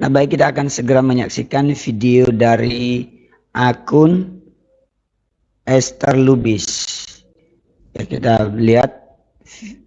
Nah, baik, kita akan segera menyaksikan video dari akun Esther Lubis. Ya, kita lihat,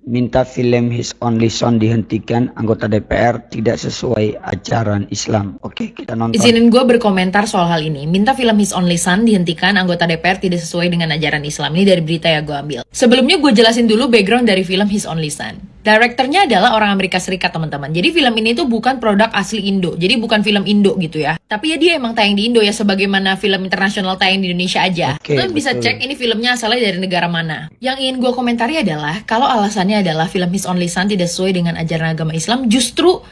minta film His Only Son dihentikan, anggota DPR tidak sesuai ajaran Islam. Oke, kita nonton. Izinin gue berkomentar soal hal ini. Minta film His Only Son dihentikan, anggota DPR tidak sesuai dengan ajaran Islam. Ini dari berita yang gue ambil. Sebelumnya gue jelasin dulu background dari film His Only Son. Direkturnya adalah orang Amerika Serikat, teman-teman. Jadi film ini tuh bukan produk asli Indo. Jadi bukan film Indo gitu ya. Tapi ya dia emang tayang di Indo ya, sebagaimana film internasional tayang di Indonesia aja. Kalian bisa cek ini filmnya asalnya dari negara mana. Yang ingin gue komentari adalah, kalau alasannya adalah film His Only Son tidak sesuai dengan ajaran agama Islam, justru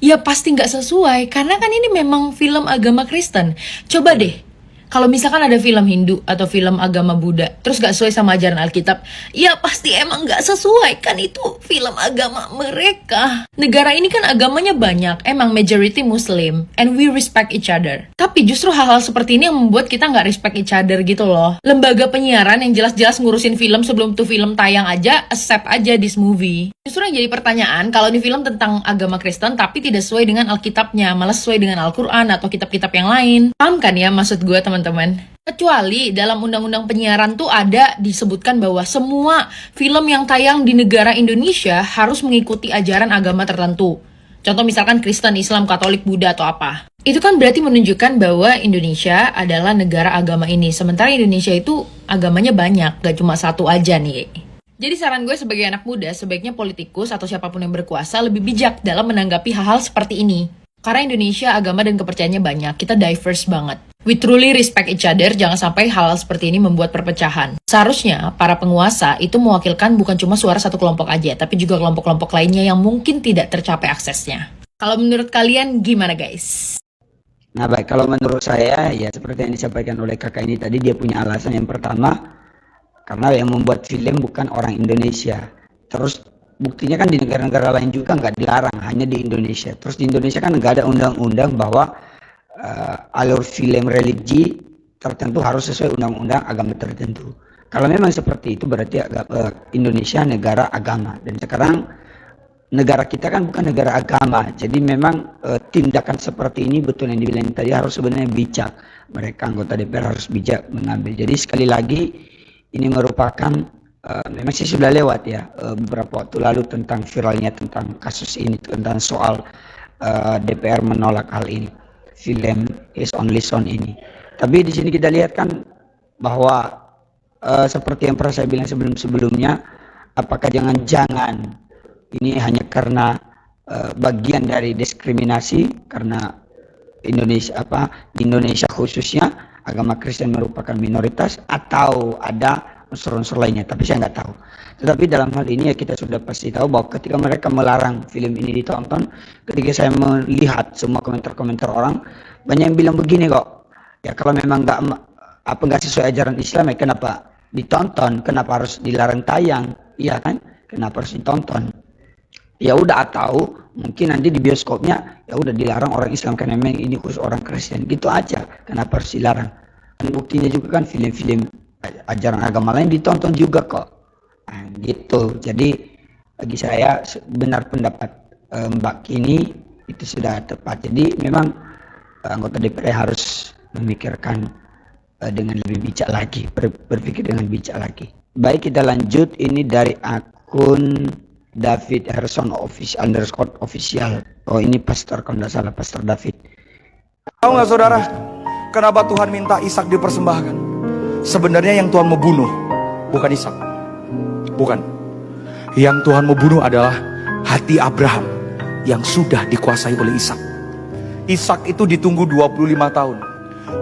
ya pasti nggak sesuai. Karena kan ini memang film agama Kristen. Coba deh, kalau misalkan ada film Hindu atau film agama Buddha, terus gak sesuai sama ajaran Alkitab, ya pasti emang gak sesuai, kan itu film agama mereka. Negara ini kan agamanya banyak, emang majority Muslim, and we respect each other. Tapi justru hal-hal seperti ini yang membuat kita gak respect each other gitu loh. Lembaga penyiaran yang jelas-jelas ngurusin film sebelum tuh film tayang aja, accept aja this movie. Justru yang jadi pertanyaan, kalau ini film tentang agama Kristen tapi tidak sesuai dengan Alkitabnya, malah sesuai dengan Al-Quran atau kitab-kitab yang lain. Paham kan ya maksud gue, teman-teman? Kecuali dalam undang-undang penyiaran tuh ada disebutkan bahwa semua film yang tayang di negara Indonesia harus mengikuti ajaran agama tertentu. Contoh misalkan Kristen, Islam, Katolik, Buddha atau apa. Itu kan berarti menunjukkan bahwa Indonesia adalah negara agama ini. Sementara Indonesia itu agamanya banyak, gak cuma satu aja nih. Jadi saran gue sebagai anak muda, sebaiknya politikus atau siapapun yang berkuasa lebih bijak dalam menanggapi hal-hal seperti ini. Karena Indonesia agama dan kepercayaannya banyak, kita diverse banget. We truly respect each other, jangan sampai hal seperti ini membuat perpecahan. Seharusnya para penguasa itu mewakilkan bukan cuma suara satu kelompok aja, tapi juga kelompok-kelompok lainnya yang mungkin tidak tercapai aksesnya. Kalau menurut kalian gimana guys? Nah baik, kalau menurut saya ya seperti yang disampaikan oleh kakak ini tadi, dia punya alasan. Yang pertama, karena yang membuat film bukan orang Indonesia. Terus buktinya kan di negara-negara lain juga nggak dilarang, hanya di Indonesia. Terus di Indonesia kan nggak ada undang-undang bahwa alur film religi tertentu harus sesuai undang-undang agama tertentu. Kalau memang seperti itu berarti Indonesia negara agama, dan sekarang negara kita kan bukan negara agama. Jadi memang tindakan seperti ini, betul yang dibilang tadi, harus sebenarnya bijak. Mereka anggota DPR harus bijak mengambil. Jadi sekali lagi ini merupakan memang sih sudah lewat ya beberapa waktu lalu tentang viralnya tentang kasus ini, tentang soal DPR menolak hal ini, film His Only Son ini. Tapi di sini kita lihat kan bahwa seperti yang pernah saya bilang sebelum-sebelumnya, apakah jangan-jangan ini hanya karena bagian dari diskriminasi karena di Indonesia khususnya agama Kristen merupakan minoritas, atau ada unsur-unsur lainnya, tapi saya nggak tahu. Tetapi dalam hal ini ya kita sudah pasti tahu bahwa ketika mereka melarang film ini ditonton, ketika saya melihat semua komentar-komentar orang, banyak yang bilang begini kok, ya kalau memang nggak sesuai ajaran Islam ya kenapa ditonton, kenapa harus dilarang tayang, iya kan, kenapa harus ditonton? Ya udah, atau mungkin nanti di bioskopnya ya udah dilarang orang Islam karena memang ini khusus orang Kristen, gitu aja, kenapa harus dilarang? Dan buktinya juga kan film-film ajaran agama lain ditonton juga kok. Nah, gitu. Jadi bagi saya benar pendapat Mbak Kini itu sudah tepat. Jadi memang anggota DPR harus memikirkan dengan lebih bijak lagi, berpikir dengan bijak lagi. Baik, kita lanjut. Ini dari akun David Harrison official. Oh, ini pastor, kalau tidak salah pastor David. Tahu nggak saudara, kenapa Tuhan minta Ishak dipersembahkan? Sebenarnya yang Tuhan mau bunuh bukan Ishak, bukan. Yang Tuhan mau bunuh adalah hati Abraham yang sudah dikuasai oleh Ishak. Ishak itu ditunggu 25 tahun.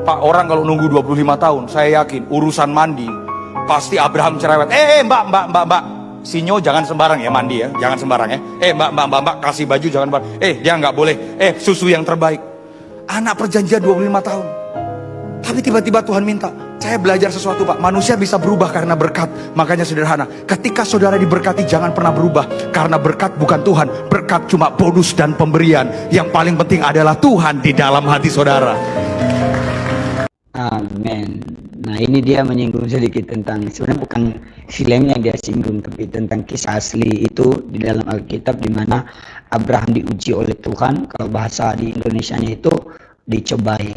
Pak, orang kalau nunggu 25 tahun, saya yakin urusan mandi pasti Abraham cerewet. Mbak, sinyo jangan sembarang ya mandi ya, jangan sembarang ya. Mbak, kasih baju jangan sembarang. Dia nggak boleh. Susu yang terbaik. Anak perjanjian 25 tahun. Tapi tiba-tiba Tuhan minta, saya belajar sesuatu Pak, manusia bisa berubah karena berkat. Makanya sederhana, ketika saudara diberkati jangan pernah berubah, karena berkat bukan Tuhan, berkat cuma bonus dan pemberian. Yang paling penting adalah Tuhan di dalam hati saudara. Amin. Nah ini dia menyinggung sedikit tentang, sebenarnya bukan film yang dia singgung, tapi tentang kisah asli itu di dalam Alkitab, di mana Abraham diuji oleh Tuhan. Kalau bahasa di Indonesianya itu dicobai.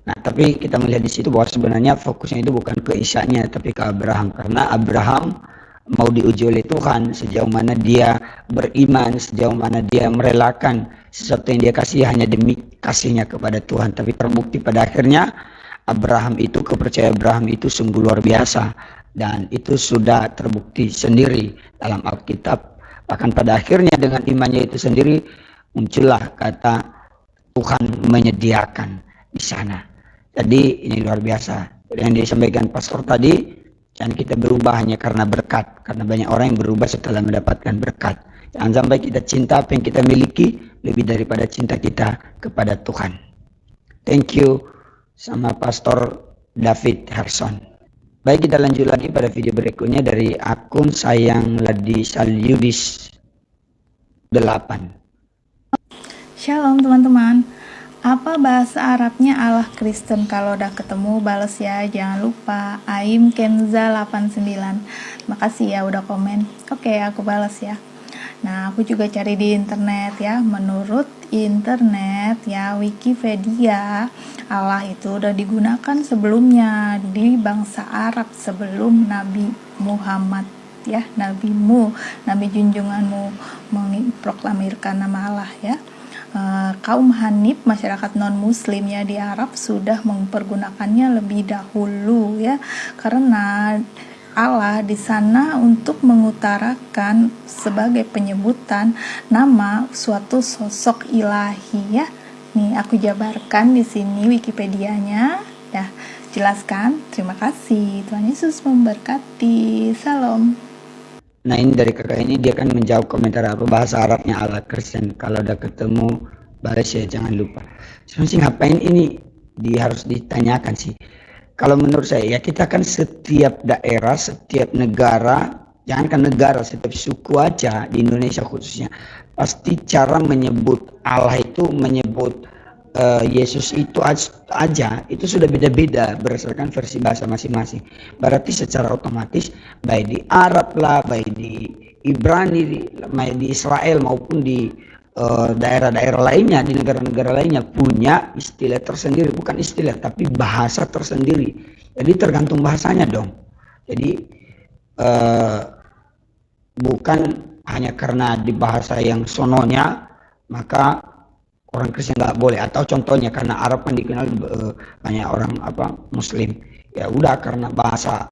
Nah tapi kita melihat di situ bahwa sebenarnya fokusnya itu bukan ke Ishaknya, tapi ke Abraham, karena Abraham mau diuji oleh Tuhan sejauh mana dia beriman, sejauh mana dia merelakan sesuatu yang dia kasih hanya demi kasihnya kepada Tuhan. Tapi terbukti pada akhirnya kepercayaan Abraham itu sungguh luar biasa, dan itu sudah terbukti sendiri dalam Alkitab. Bahkan pada akhirnya dengan imannya itu sendiri muncullah kata Tuhan menyediakan di sana. Jadi ini luar biasa yang disampaikan pastor tadi. Jangan kita berubah hanya karena berkat, karena banyak orang yang berubah setelah mendapatkan berkat. Jangan sampai kita cinta apa yang kita miliki lebih daripada cinta kita kepada Tuhan. Thank you sama Pastor David Herson. Baik, kita lanjut lagi pada video berikutnya dari akun Sayang Ladi Salyudis 8. Shalom teman-teman. Apa bahasa Arabnya Allah Kristen? Kalau udah ketemu bales ya, jangan lupa. Aim Kenza 89. Makasih ya udah komen. Oke, aku bales ya. Nah, aku juga cari di internet ya. Menurut internet ya, Wikipedia, Allah itu udah digunakan sebelumnya di bangsa Arab sebelum Nabi Muhammad ya, Nabi junjunganmu memproklamirkan nama Allah ya. Kaum Hanif, masyarakat non muslim ya di Arab sudah mempergunakannya lebih dahulu ya, karena Allah di sana untuk mengutarakan sebagai penyebutan nama suatu sosok ilahi ya. Nih aku jabarkan di sini Wikipedianya. Dah jelaskan. Terima kasih. Tuhan Yesus memberkati. Salam. Nah ini dari kakak ini, dia kan menjawab komentar apa bahasa Arabnya ala Kristen. Kalau udah ketemu balas ya, jangan lupa. Sebenarnya ngapain ini harus ditanyakan sih. Kalau menurut saya ya, kita kan setiap daerah, setiap negara, jangankan negara, setiap suku aja di Indonesia khususnya, pasti cara menyebut Allah itu, menyebut Yesus itu aja itu sudah beda-beda berdasarkan versi bahasa masing-masing. Berarti secara otomatis baik di Arab lah, baik di Ibrani, baik di Israel maupun di daerah-daerah lainnya, di negara-negara lainnya punya istilah tersendiri, bukan istilah tapi bahasa tersendiri. Jadi tergantung bahasanya dong. Jadi bukan hanya karena di bahasa yang sononya maka orang Kristen nggak boleh, atau contohnya karena Arab kan dikenal banyak orang Muslim, ya udah karena bahasa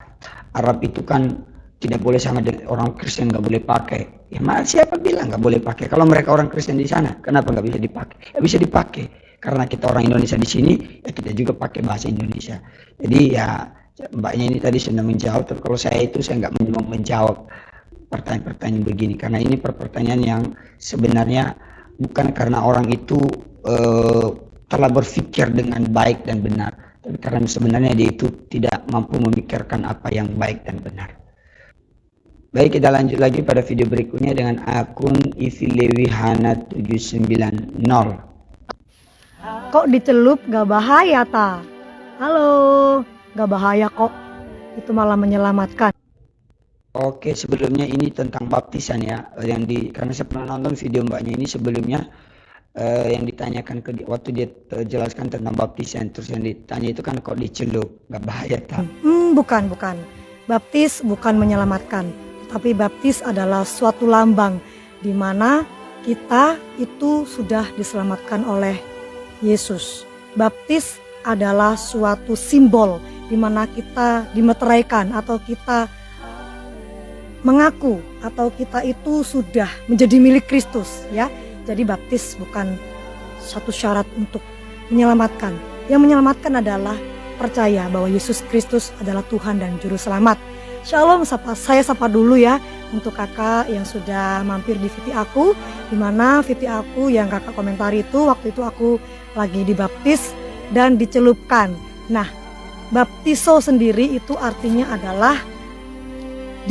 Arab itu kan tidak boleh sama dengan orang Kristen nggak boleh pakai. Ya siapa bilang nggak boleh pakai? Kalau mereka orang Kristen di sana, kenapa nggak bisa dipakai? Ya bisa dipakai karena kita orang Indonesia di sini, ya kita juga pakai bahasa Indonesia. Jadi ya mbaknya ini tadi sudah menjawab. Tapi kalau saya nggak mau menjawab pertanyaan-pertanyaan begini, karena ini pertanyaan yang sebenarnya bukan karena orang itu telah berpikir dengan baik dan benar, tapi karena sebenarnya dia itu tidak mampu memikirkan apa yang baik dan benar. Baik, kita lanjut lagi pada video berikutnya dengan akun Ivilewihana 790. Kok dicelup gak bahaya ta? Halo, gak bahaya kok. Itu malah menyelamatkan. Oke, sebelumnya ini tentang baptisan ya, karena saya pernah nonton video mbaknya ini sebelumnya, yang ditanyakan waktu dia jelaskan tentang baptisan, terus yang ditanya itu kan kok dicelup, gak bahaya tak? Bukan. Baptis bukan menyelamatkan, tapi baptis adalah suatu lambang di mana kita itu sudah diselamatkan oleh Yesus. Baptis adalah suatu simbol di mana kita dimeteraikan atau kita mengaku atau kita itu sudah menjadi milik Kristus ya. Jadi baptis bukan satu syarat untuk menyelamatkan. Yang menyelamatkan adalah percaya bahwa Yesus Kristus adalah Tuhan dan Juru Selamat. Shalom, saya sapa dulu ya untuk kakak yang sudah mampir di VT aku, dimana VT aku yang kakak komentari itu waktu itu aku lagi dibaptis dan dicelupkan. Nah, baptiso sendiri itu artinya adalah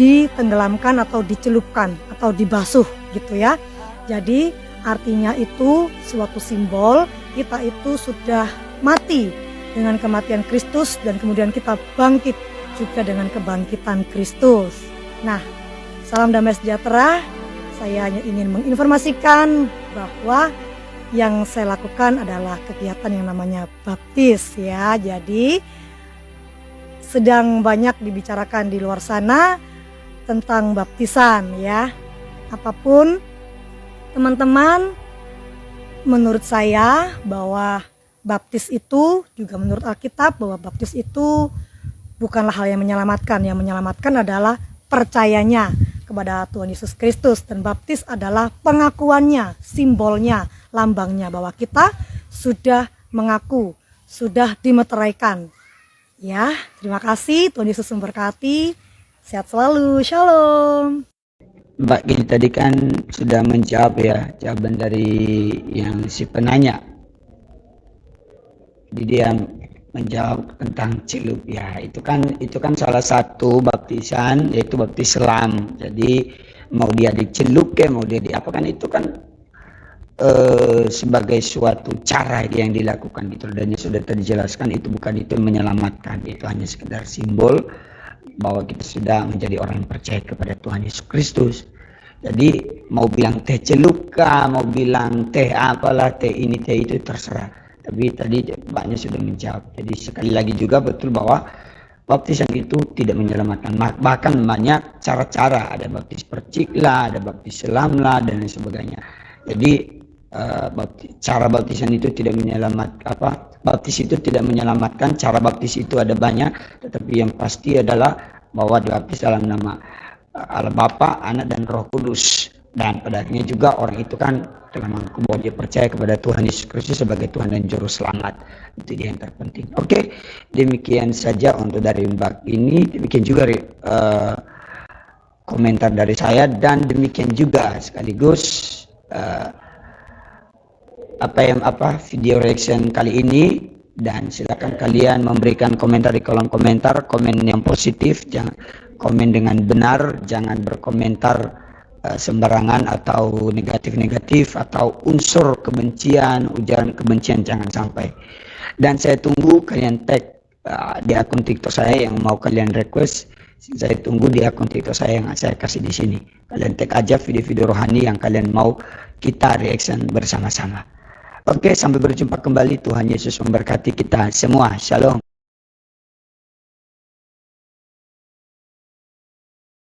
ditenggelamkan atau dicelupkan atau dibasuh gitu ya. Jadi artinya itu suatu simbol kita itu sudah mati dengan kematian Kristus dan kemudian kita bangkit juga dengan kebangkitan Kristus. Nah, salam damai sejahtera. Saya hanya ingin menginformasikan bahwa yang saya lakukan adalah kegiatan yang namanya baptis ya. Jadi sedang banyak dibicarakan di luar sana tentang baptisan ya. Apapun teman-teman, menurut saya bahwa baptis itu juga menurut Alkitab bahwa baptis itu bukanlah hal yang menyelamatkan. Yang menyelamatkan adalah percayanya kepada Tuhan Yesus Kristus, dan baptis adalah pengakuannya, simbolnya, lambangnya bahwa kita sudah mengaku, sudah dimeteraikan. Ya, terima kasih. Tuhan Yesus memberkati. Sehat selalu. Shalom. Mbak Gini tadi kan sudah menjawab ya jawaban dari yang si penanya. Jadi dia menjawab tentang celup ya, itu kan salah satu baptisan, yaitu baptis selam. Jadi mau dia dicelup ya, mau dia di apa, kan itu kan sebagai suatu cara yang dilakukan gitu, dan sudah terjelaskan itu bukan itu menyelamatkan, itu hanya sekedar simbol bahwa kita sudah menjadi orang yang percaya kepada Tuhan Yesus Kristus. Jadi mau bilang teh celup kah, mau bilang teh apalah, teh ini teh itu terserah. Tapi tadi banyak sudah menjawab. Jadi sekali lagi juga betul bahwa baptisan itu tidak menyelamatkan. Bahkan banyak cara-cara, ada baptis percik lah, ada baptis selam lah, dan lain sebagainya. Jadi cara baptisan itu tidak baptis itu tidak menyelamatkan. Cara baptis itu ada banyak, tetapi yang pasti adalah bahwa dibaptis dalam nama Allah Bapa, Anak, dan Roh Kudus. Dan pada akhirnya juga orang itu kan telah mengaku bahwa dia percaya kepada Tuhan Yesus Kristus sebagai Tuhan dan Juru Selamat. Itu dia yang terpenting. Oke, demikian saja untuk dari Mbak ini. Demikian juga komentar dari saya, dan demikian juga sekaligus video reaction kali ini. Dan silakan kalian memberikan komentar di kolom komentar, komen yang positif, jangan komen dengan benar, jangan berkomentar sembarangan atau negatif atau unsur kebencian, ujaran kebencian, jangan sampai. Dan saya tunggu kalian tag di akun TikTok saya yang mau kalian request. Saya tunggu di akun TikTok saya yang saya kasih di sini. Kalian tag aja video-video rohani yang kalian mau kita reaction bersama-sama. Oke, sampai berjumpa kembali. Tuhan Yesus memberkati kita semua. Shalom.